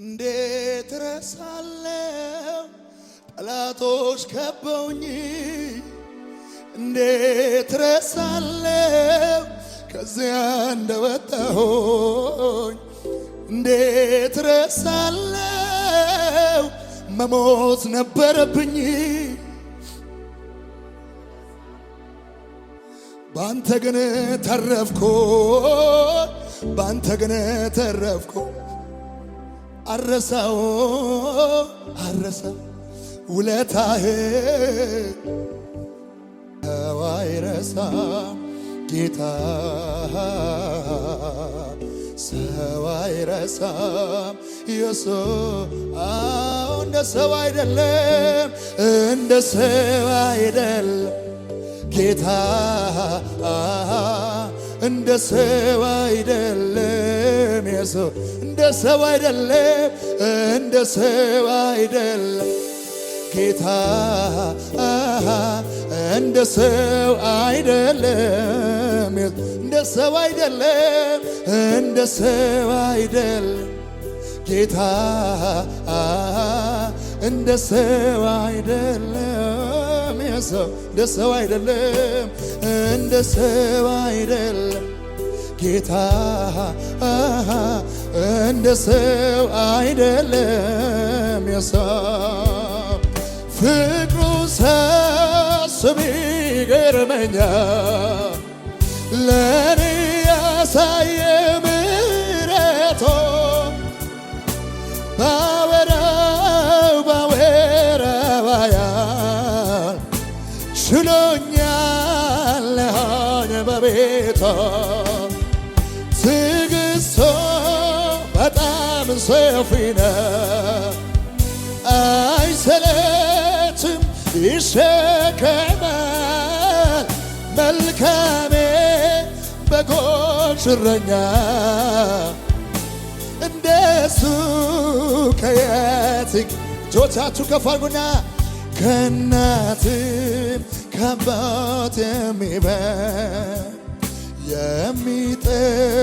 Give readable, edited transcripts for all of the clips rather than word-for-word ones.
እንዴት ረሳለው ጠላቶች ከበውኝ እንዴት ረሳለው ከዚያ እንደወጣሁኝ እንዴት ረሳለው መሞት ነበረብኝ ባንተ ግን ተረፍኩ ባንተ ግን ተረፍኩ አረሳው ውለታህ አይረሳ ጌታ ሰው አይረሳም ኢየሱስ እንደ ሰው አይደለም እንደ ሰው አይደለም ጌታ እንደ ሰው አይደለም ኢየሱስ እንደ ሰው አይደለም እንደ ሰው አይደለም ጌታ እንደ ሰው አይደለም እንደ ሰው አይደለም እንደ ሰው አይደለም ጌታ እንደ ሰው አይደለም ኢየሱስ እንደ ሰው አይደለም እንደ ሰው አይደለም ጌታ እንደ ሰው አይደለም ኢየሱስ ፍቅሩ ሳስብ ይገርመኛል ለኔ ያሳየ ምሕረቱ ባወራው ያህል ችሎኛል ሆነ በቤቱ ትዕግሥቱ በጣም ሰፊ ነው አይሰለችም ይሸከማል መልካሜ በጎች እረኛ እንደሱ ከየት እጆቻችሁ ከፍ አድርጉና ከእናትም ከአባት የሚበልጥ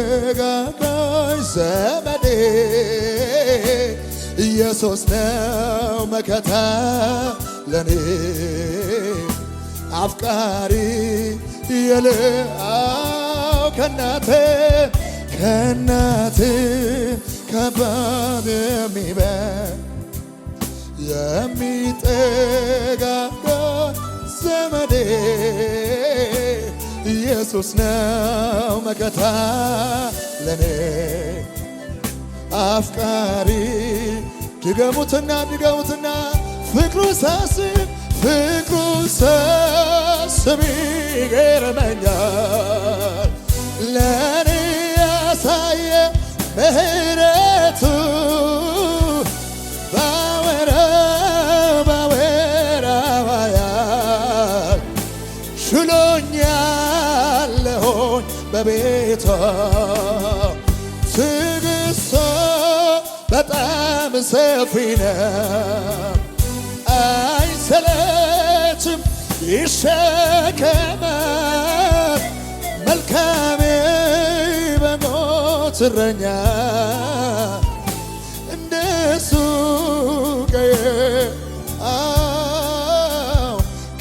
የሚጠጋጋኝ ዘመዴ ኢየሱስ ነው መከታ ለኔ አፍቃሪ የልአው ከእናትም ከአባት የሚበልጥ የሚጠጋጋኝ ዘመዴ ኢየሱስ ነው መከታ ለኔ አፍቃሪ ድገሙትና ፍቅሩ ሳስብ ይገርመኛል ለኔ ያሳየ ምሕረቱ ባወራው ያህል ችሎኛል ሆኝ በቤቱ ትዕግሥቱ በጣም ሰፊ ነው አይሰለችም ይሸከማል መልካሜ በጎች እረኛ እንደሱ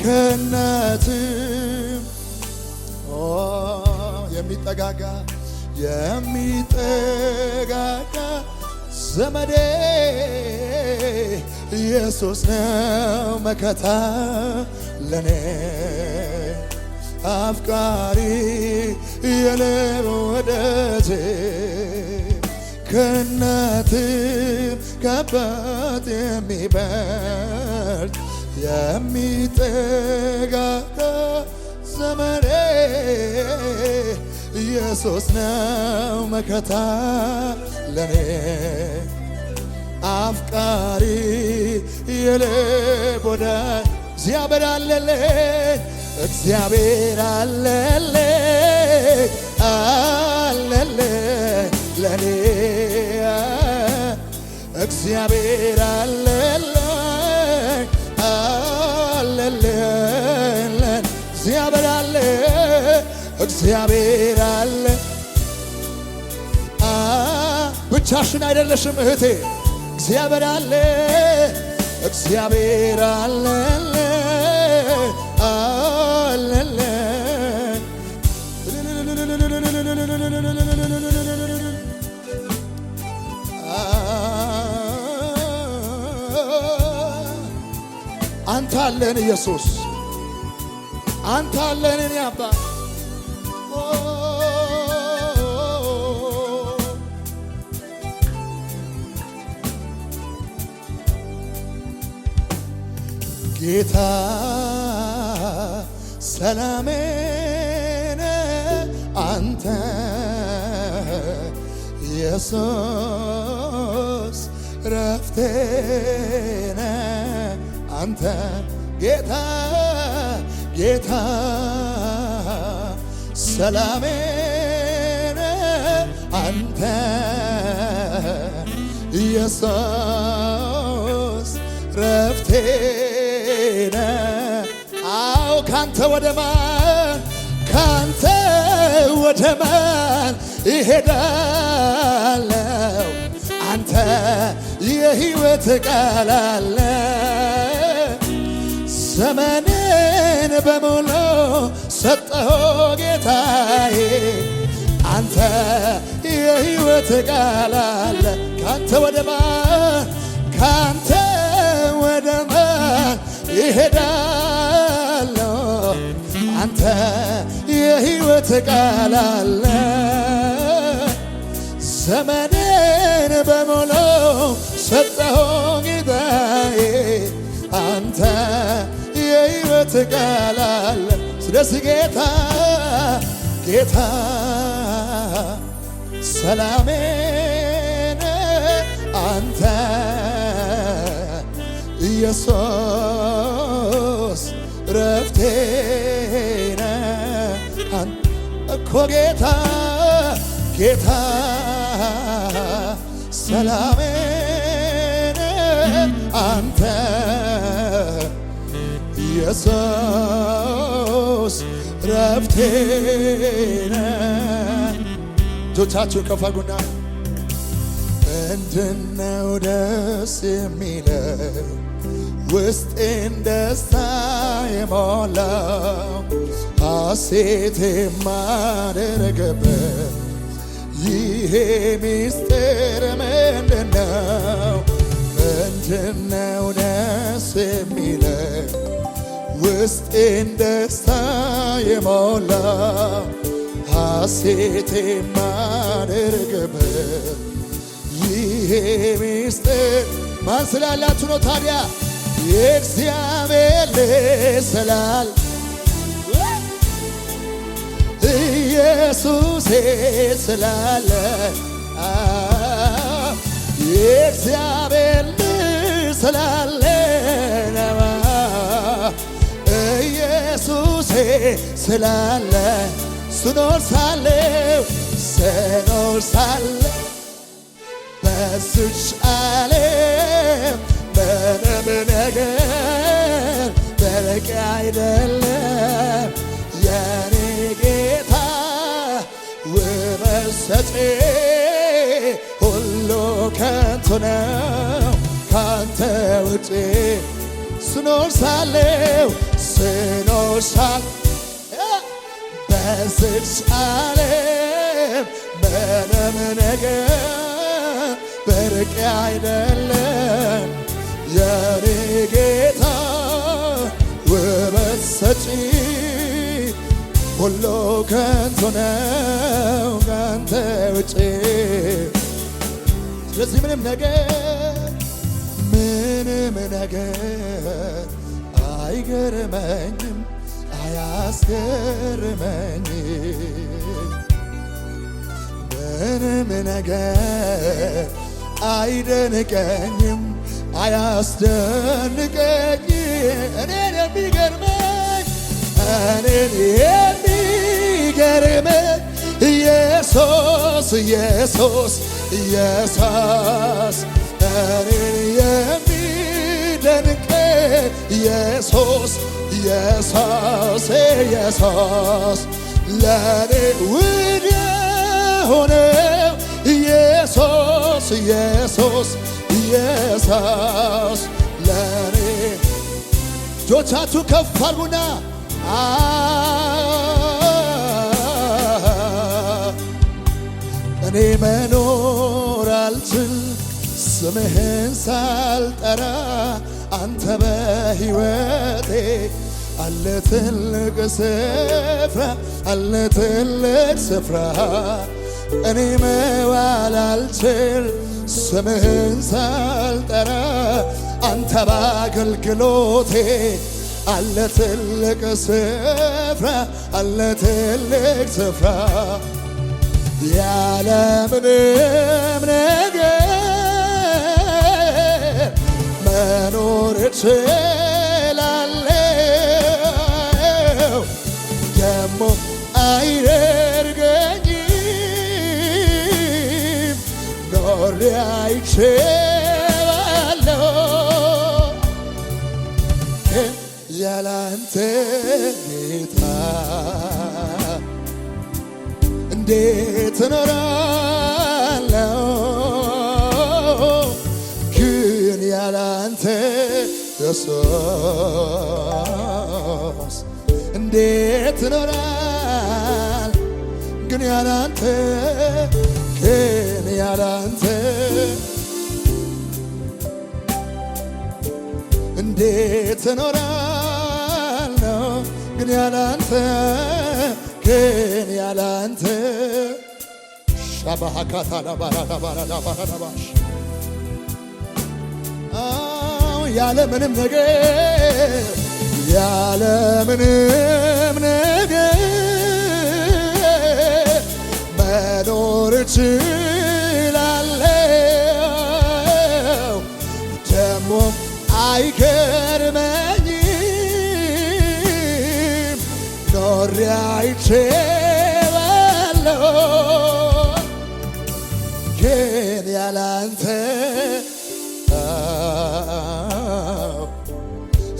ከእናትም የሚጠጋጋ ዘመዴ ኢየሱስ ነው መከታ ለኔ አፍቃሪ የልብ ወዳጄ ከእናትም ከአባት የሚበልጥ የሚጠጋጋ ዘመዴ ኢየሱስ ነው መከታ ለኔ አፍቃሪ የልብ ወዳጅ እግዚአብሔር አለልኝ ለኔ እግዚአብሔር አለልኝ እግዚአብሔር አለ ብቻሽን አይደለሽም እህቴ እግዚአብሔር አለ እግዚአብሔር አለለ አለለ አንተ አለን ኢየሱስ አንተ አለን እኔ አባት ጌታ ሰላሜ ነህ አንተ ኢየሱስ ረፍቴ ነህ አንተ ጌታ ጌታ ሰላሜ ነህ አንተ ኢየሱስ ረፍቴ አው ካንተ ወደ ማን እሄዳለሁ አንተ የሕይወት ቃል አለ ዘመኔን በሙሉ ሰጠሁ ጌታዬ አንተ የሕይወት ቃል አለ ካንተ ወደ ማን ይሄዳለሁ አንተ የሕይወት ቃል አለ ዘመኔን በሙሉ ሰጠሁ ጌታዬ አንተ የሕይወት ቃል አለ ስለዚህ ጌታ ሰላሜ ነህ አንተ ኢየሱስ ረፍቴ ነህ እኮ ጌታ ሰላሜ ነህ አንተ ኢየሱስ ረፍቴ ነህ እጆቻችሁን ከፍ አድርጉና ምንድነው ደስ የሚለው ውስጤን ደስታ የሞላው ሐሴት የማደርግበት ይሄ ምስጢር ምንድነው? ምንድነው ደስ የሚለው ውስጤን ደስታ የሞላው ሐሴት የማደርግበት ይሄ ምስጢር ማን ስላላችሁ ነው ታዲያ? የእግዚአብሔር ልጅ ስላለ ኢየሱሴ ስላለ የእግዚአብሔር ልጅ ስላለ ኢየሱሴ ስላለ ስኖር ሳለ በዚች ዓለም ምንም ነገር በቂ አይደለም የኔ ጌታ ውበት ሰጪ ሁሉ ከንቱ ነው ካንተ ውጪ ስኖር ሳለሁ በዚች ዓለም ምንም ነገር በቂ አይደለም የኔ ጌታ ውበት ሰጪ ሁሉ ከንቱ ነው ካንተ ውጪ። ስለዚህ ምንም ነገር አይገርመኝም አያስገርመኝም ምንም ነገር አይደንቀኝም አያስደንቀኝ እኔን የሚገርመኝ ኢየሱስ እኔን የሚደንቀኝ ኢየሱስ ለኔ ውድ የሆነው ኢየሱስ ኢየሱስ ለኔ እጆቻችሁ ከፍ አድርጉና እኔ መኖር አልችል ስምህን ሳልጠራ አንተ በሕይወቴ አለ ትልቅ ስፍራ አለ ትልቅ ስፍራ እኔ መዋል አልችል ስምህን ሳልጠራ አንተ በአገልግሎቴ አለ ትልቅ ስፍራ አለ ትልቅ ስፍራ ያለምንም ነገር መኖር እችላለሁ ደሞ አይደርገኝም ኖሬ አይቼዋለሁ ግን ያላንተ ጌታ እንዴት እኖራለሁ ግን ያላንተ ኢየሱስ እንዴት እኖራል ግን ያላንተ እንዴት እኖራለሁ ግን ያላንተ ሻባሃካታ ላባራዳባራዳባራዳባሽ ያለምንም ነገር መኖር እችላለሁ ደሞም አይገርመኝም ኖሬ አይቼዋለሁ ግን ያላንተ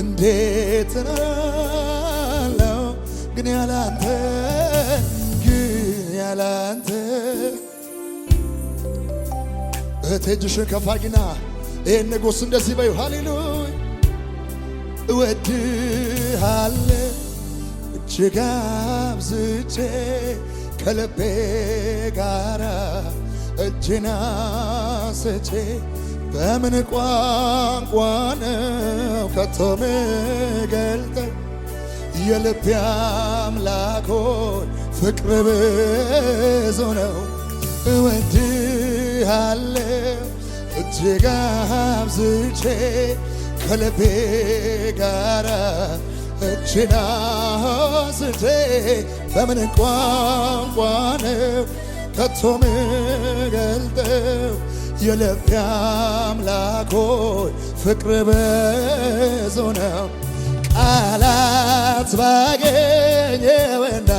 እንዴት እኖራለሁ ግን ያላንተ እህቴ እጅሽን ከፍ አድርጊና ይህን ንጉሥ እንደዚህ በይው ሃሌሉያ እወድሃለሁ እጅግ አብዝቼ ከልቤ ጋራ እጄን አንስቼ በምን ቋንቋ ነው ከቶ ምገልጠው የልቤ አምላክ ሆይ ፍቅር ብዙ ነው እወድሃለሁ እጅግ አብዝቼ ከልቤ ጋራ እጄን አንስቼ በምን ቋንቋ ነው ከቶ ምገልጠው የልቤ አምላክ ሆይ ፍቅር ብዙ ነው ቃላት ባገኘውና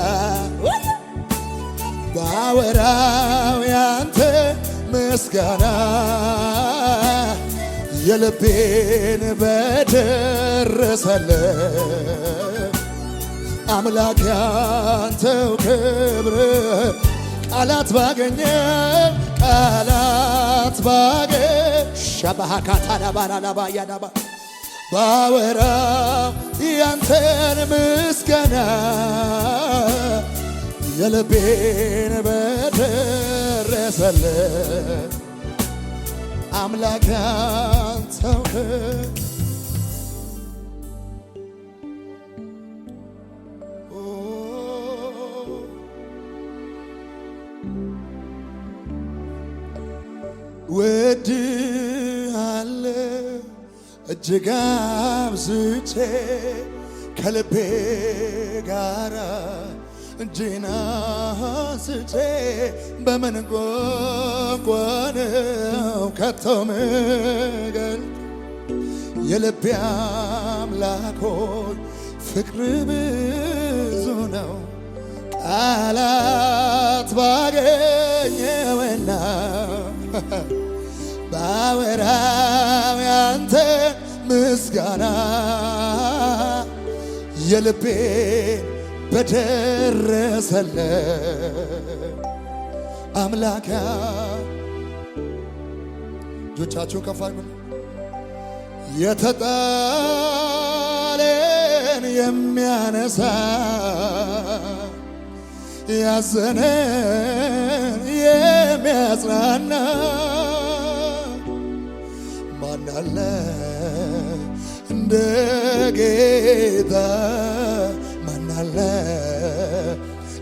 ባወራው ያንተ ምስጋና የልቤን በደረሰለት አምላክ ያንተው ክብር ቃላት ባገኝ ሻባሃካታዳባራዳባያዳባ ባወራው ያንተን ምስጋና የልቤን በደረሰለት አምላክ ያንተው እወድሃለሁ እጅግ አብዝቼ ከልቤ ጋራ እጄን አንስቼ በምን ቋንቋ ነው ከቶ ምገልጥ የልቤ አምላክ ሆይ ፍቅር ብዙ ነው ቃላት ባገኘውና ባወራው ያንተ ምስጋና የልቤን በደረሰለት አምላክ እጆቻችሁን ከፍ አድርጉ። የተጣለን የሚያነሳ ያዘነን የሚያጽናና ማን አለ እንደ ጌታ? ማን አለ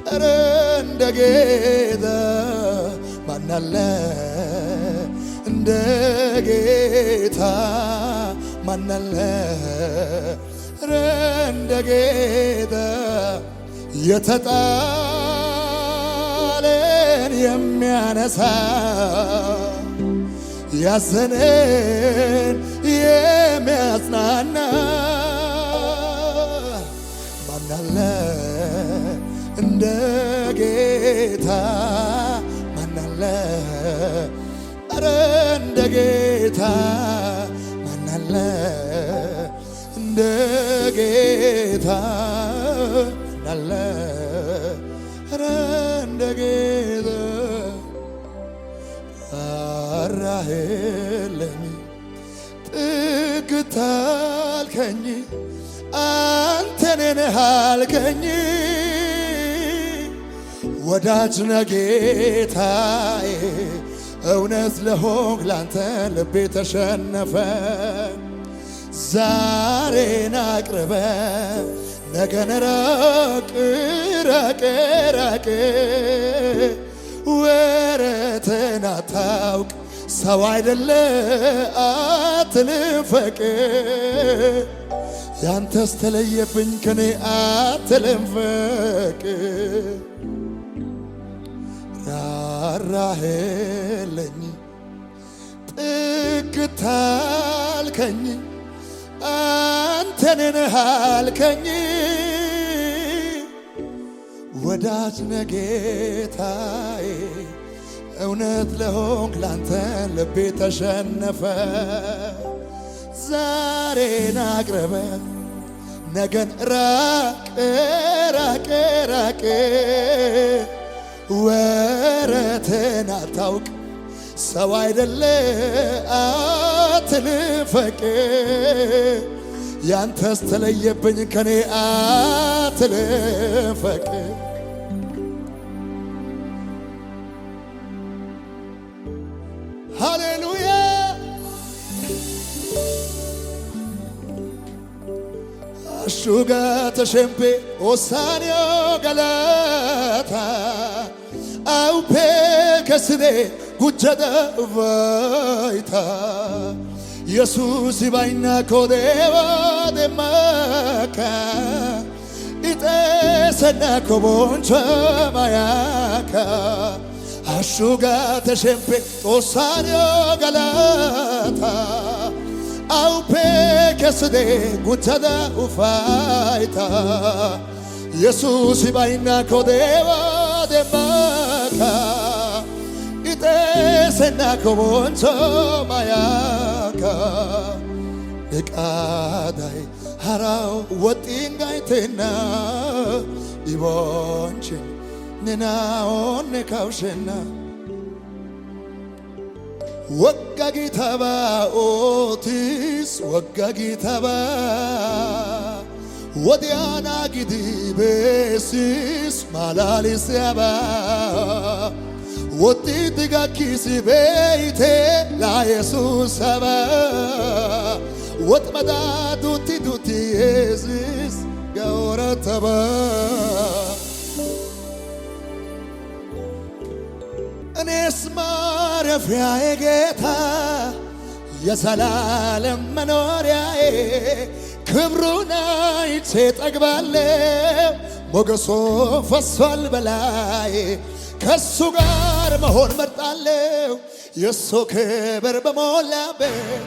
ኧረ እንደ ጌታ? ማን አለ እንደ ጌታ? ማን አለ ኧረ እንደ ጌታ? የተጣለን የሚያነሳ ያዘነን የሚያጽናና ማን አለ እንደ ጌታ? ማን አለ ኧረ እንደ ጌታ? ማን አለ እንደ ጌታ? ማን አለ ኧረ እንደ ጌታ? ራራህልኝ ጥግ ታልከኝ አንተ ነህ አልከኝ ወዳጅ ነህ ጌታዬ እውነት ለሆንክ ላንተ ልቤ ተሸነፈ ዛሬን አቅርበ ነገን ራቅ ራቅ ራቅ ወረትን አታውቅ ሰው አይደለ አትልፈቅ ያንተስ ተለየብኝ ከኔ አትልፈቅ ራራህልኝ ጥግ ታልከኝ አንተ ነህ አልከኝ ወዳጅ ነህ ጌታዬ እውነት ለሆንክ ላንተ ልቤ ተሸነፈ ዛሬን አቅርበ ነገን ራቅ ራቅ ራቅ ወረትን አታውቅ ሰው አይደለ አትልፈቅ ያንተስ ተለየብኝ ከኔ አትልፈቅ ሃሌሉያ asciugata sempre osanio galata au pe sede gujjada vaita Jesus vaina kodeva de maka ite sana koboncha mayaka asciugata sempre osanio galata au pe sede gujjada ufaita Jesus vaina kodeva de maka ite sena koboncho mayaka ekadai harao watingaitena ibonche nena onne kaushena waggagitaba otis waggagitaba wadiana gidibesis malalisaba wotitiga kisibeite la Jesus saba wotmada duti duti Jesus gaurataba እኔስ ማረፊያዬ ጌታ የዘላለም መኖሪያዬ ክብሩን አይቼ ጠግባለሁ ሞገሱ ፈሷል በላይ ከሱ ጋር መሆን መርጣለሁ የሱ ክብር በሞላበት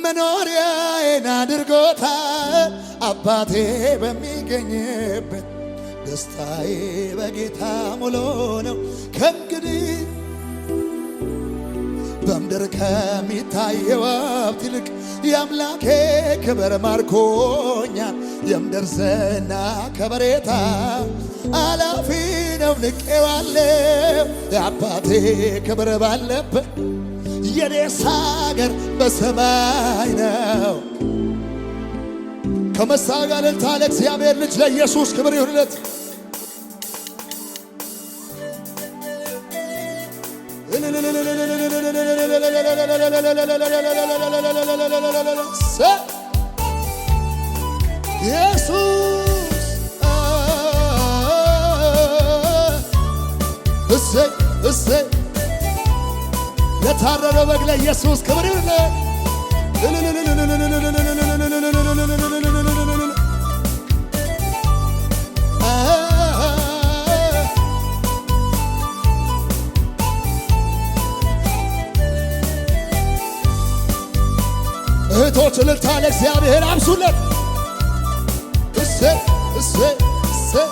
መኖሪያዬን አድርጎታል አባቴ በሚገኝበት ደስታዬ በጌታ ሙሉ ነው ከእንግዲህ በምድር ከሚታየው ሀብት ይልቅ የአምላኬ ክብር ማርኮኛል የምድር ዝና ከበሬታ አላፊ ነው ንቄዋለሁ የአባቴ ክብር ባለበት የኔስ ሀገር በሰማይ ነው። ከመሳጋ እልልታ ለእግዚአብሔር ልጅ ለኢየሱስ ክብር ይሁንለት። ኢየሱስ እሰይ እሰይ ለታረደው በግ ለኢየሱስ ክብር ይሁንለት። እህቶች እልልታ ለእግዚአብሔር አብሱለት። እሰይ እሰይ እሰይ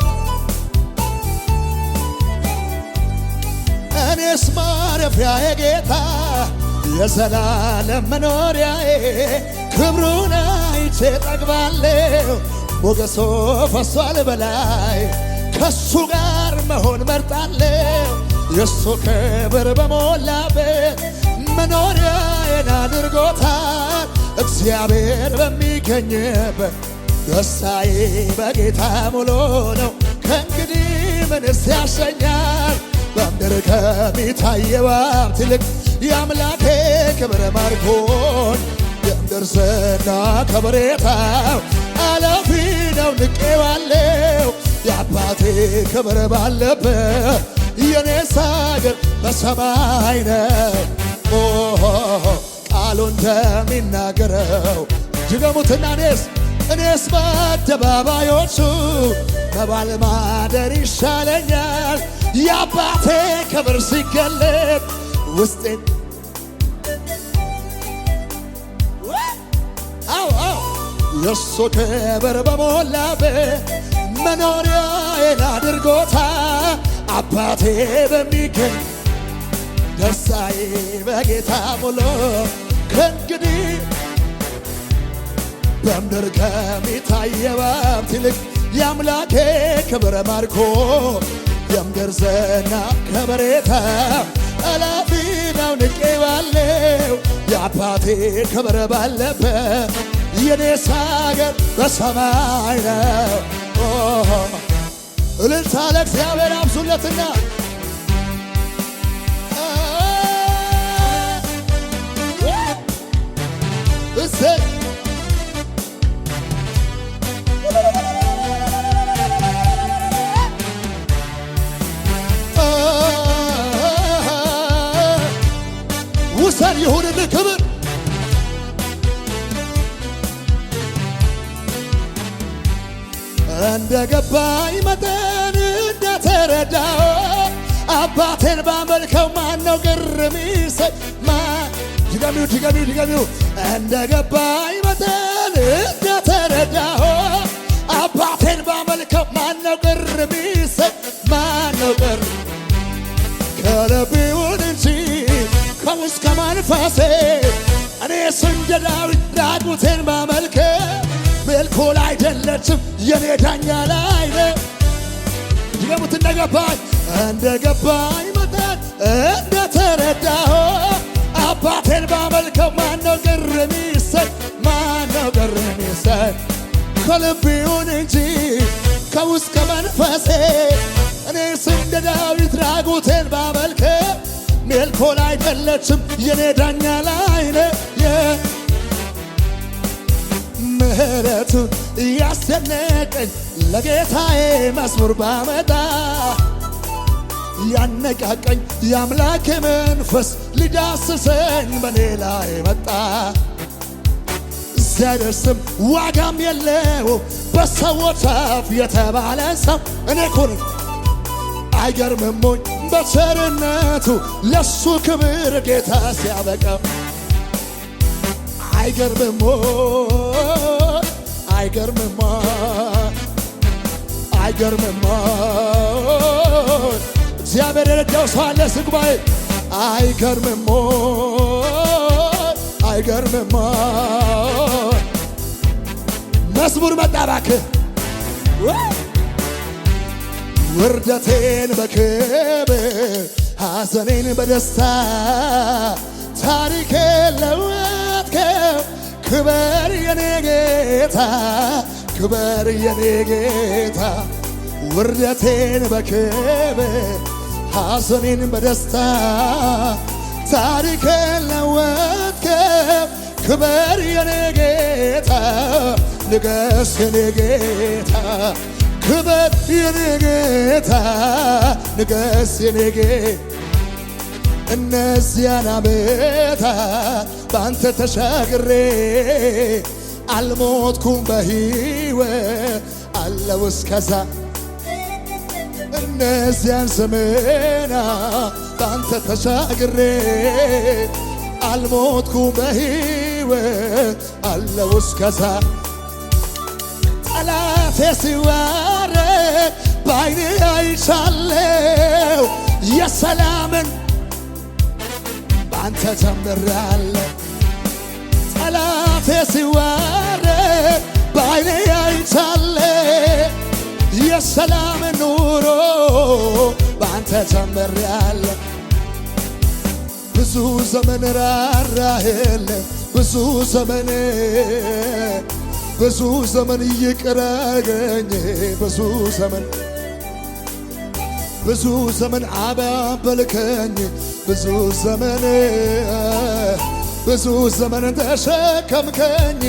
እኔስ ማረፊያዬ ጌታ የዘላለም መኖሪያዬ ክብሩን አይቼ ጠግባለሁ። ሞገሱ ፈሷል በላይ ከሱ ጋር መሆን መርጣለሁ። የሱ ክብር በሞላበት መኖሪያዬን አድርጎታል። እግዚአብሔር በሚገኝበት ደስታዬ በጌታ ሙሉ ነው። ከእንግዲህ ምንስ ያሰኛል? በምድር ከሚታየው ሀብት ይልቅ የአምላኬ ክብር ማርኮኝ የምድር ዝና ከበሬታው አላፊ ነው ንቄዋለሁ። የአባቴ ክብር ባለበት የኔስ ሀገር በሰማይ ነው። ቃሉ እንደሚናገረው ድገሙትና እኔስ በአደባባዮቹ በበዓል ማደር ይሻለኛል። የአባቴ ክብር ሲገለጥ ውስጤን የሱ ክብር በሞላበት መኖሪያዬን አድርጎታል። አባቴ በሚገኝ ደስታዬ በጌታ ሙሉ ከእንግዲህ በምድር ከሚታየው ሀብት ይልቅ የአምላኬ ክብር ማርኮ የምድር ዝና ከበሬታ አላፊ ነው ንቄዋለሁ። የአባቴ ክብር ባለበት የኔስ ሀገር በሰማይ ነው። እልልታ ለእግዚአብሔር አብሱለትና እሰይ ውሰን ይሁንልህ ክብር እንደ ገባኝ መጠን እንደተረዳው አባቴን ባመልከው ማነው ግርም ይሰኝ? ድገሚው እንደ ገባኝ መጠን እንደተረዳው አባቴን ባመልከው ማነው ግርም ይሰኝ? ማነው ግርም ከልቤ ይሁን እንጂ ከውስጥ ከመንፈሴ እኔስ እንደ ዳዊት ራቁቴን ባመልከው ሜልኮል አይደለችም የኔ ዳኛ ላይ ነው። ድገሙት እንደገባኝ መጠን እንደተረዳሁ አባቴን ባመልከው ማነው ግርም ይሰኝ? ማነው ግርም ይሰኝ? ከልቤ ይሁን እንጂ ከውስጥ ከመንፈሴ እኔስ እንደ ዳዊት ራቁቴን ባመልከው ሜልኮል አይደለችም የኔ ዳኛ ላይ ነው። ምሕረቱን ያስደነቀኝ ለጌታዬ መዝሙር ባመጣ ያነቃቀኝ የአምላኬ መንፈስ ሊዳስሰኝ በኔ ላይ መጣ። ሲያደርስም ዋጋም የለውም በሰዎች አፍ የተባለ ሰው እኔ እኮ ነኝ። አይገርምሞኝ በቸርነቱ ለሱ ክብር ጌታ ሲያበቃው አይገርምሞኝ እግዚአብሔር የረዳው ሰው አለ ስጉባኤ አይገርምሞኝ መዝሙር መጣ እባክህ ውርደቴን በክብር ሐዘኔን በደስታ ታሪክ ለወጥከው ክበር የኔ ጌታ ክበር የኔ ጌታ ውርደቴን በክብር ሐዘኔን በደስታ ታሪክ ለወጥከው ክበር የኔ ጌታ ንገስ የኔ ጌታ ክበር የኔ ጌታ ንገስ የኔ ጌታ እነዚያን ዓመታት በአንተ ተሻግሬ አልሞትኩም በሕይወት አለው እስከዛ እነዚያን ዘመናት በአንተ ተሻግሬ አልሞትኩም በሕይወት አለው እስከዛ ጠላቴ ሲዋረድ በዓይኔ አይቻለሁ የሰላምን አንተ ጀምራለሁ ጠላቴ ሲዋረድ በዓይኔ አይቻለሁ የሰላም ኑሮ በአንተ ጀምራለሁ ብዙ ዘመን ራራህልኝ ብዙ ዘመን ይቅር አድርገኝ ብዙ ዘመን አባበልከኝ ብዙ ዘመን ተሸከምከኝ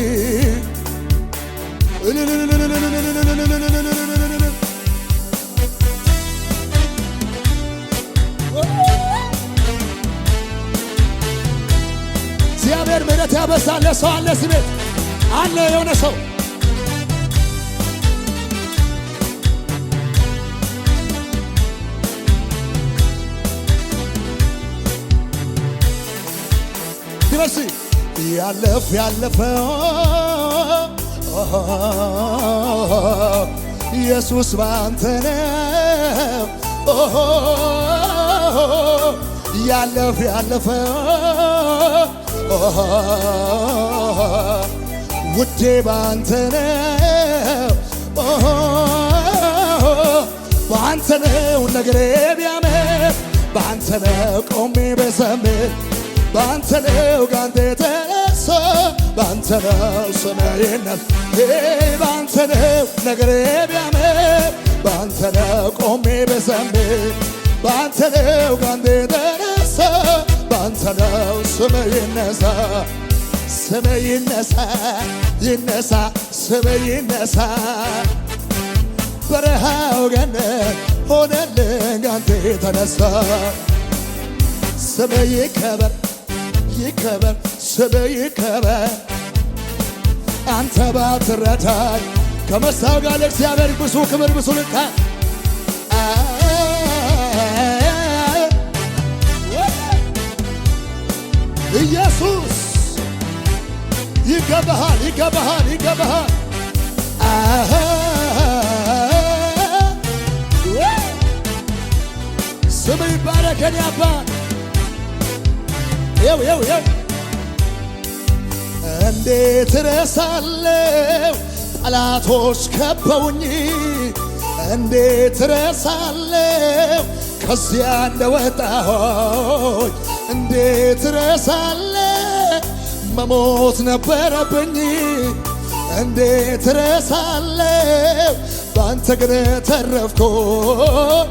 እግዚአብሔር ምሕረት ያበዛል። ሰው አለ እዚህ ቤት አለ የሆነ ሰው ድረስ ያለፈው ኢየሱስ ባንተ ነው ያለፈው ውዴ ባንተ ነው ባንተ ነው ነገሬ ቢያምር ባንተ ነው ቆሜ በዘምር ባንተ ነው ጋንተ ተነሳ ባንተ ነው ሰማይነት ባንተ ነው ነገሬ ቢያምር ባንተ ነው ቆሜ በዘምር ባንተ ነው ጋንተ ተነሳ ባንተ ነው ስምህ ይነሳ ስምህ ይነሳ በረሃው ገነት ሆነልኝ ጋንተ ተነሳ ስምህ ይከበር ስምህ ይከበር አንተ ባትረዳኝ ከመሳው ጋር ለእግዚአብሔር ብዙ ክብር ብዙ ልታ ኢየሱስ ይገባሃል ስምህ ይባረክ የኔ አባት ይው እንዴት እረሳለሁ ጠላቶች ከበውኝ እንዴት እረሳለሁ ከዚያ እንደወጣሁኝ እንዴት እረሳለሁ መሞት ነበረብኝ እንዴት እረሳለሁ ባንተ ግን ተረፍኩኝ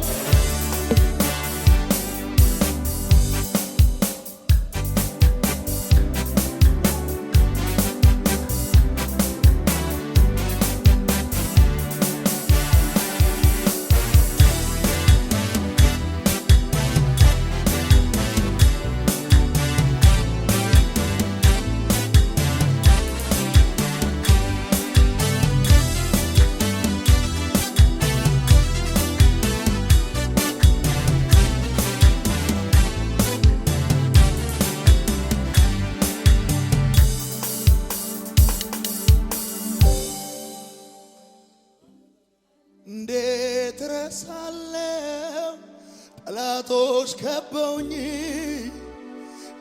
እንዴት እረሳለሁ ጠላቶች ከበውኝ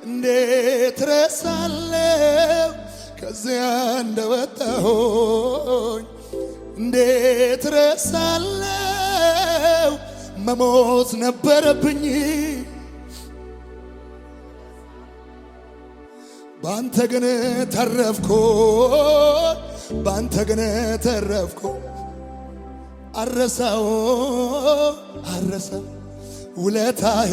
እንዴት እረሳለሁ ከዚያ እንደወጣሁኝ እንዴት እረሳለሁ መሞት ነበረብኝ ባንተ ግን ተረፍኩ ባንተ ግን ተረፍኩ አረሳው ውለታህ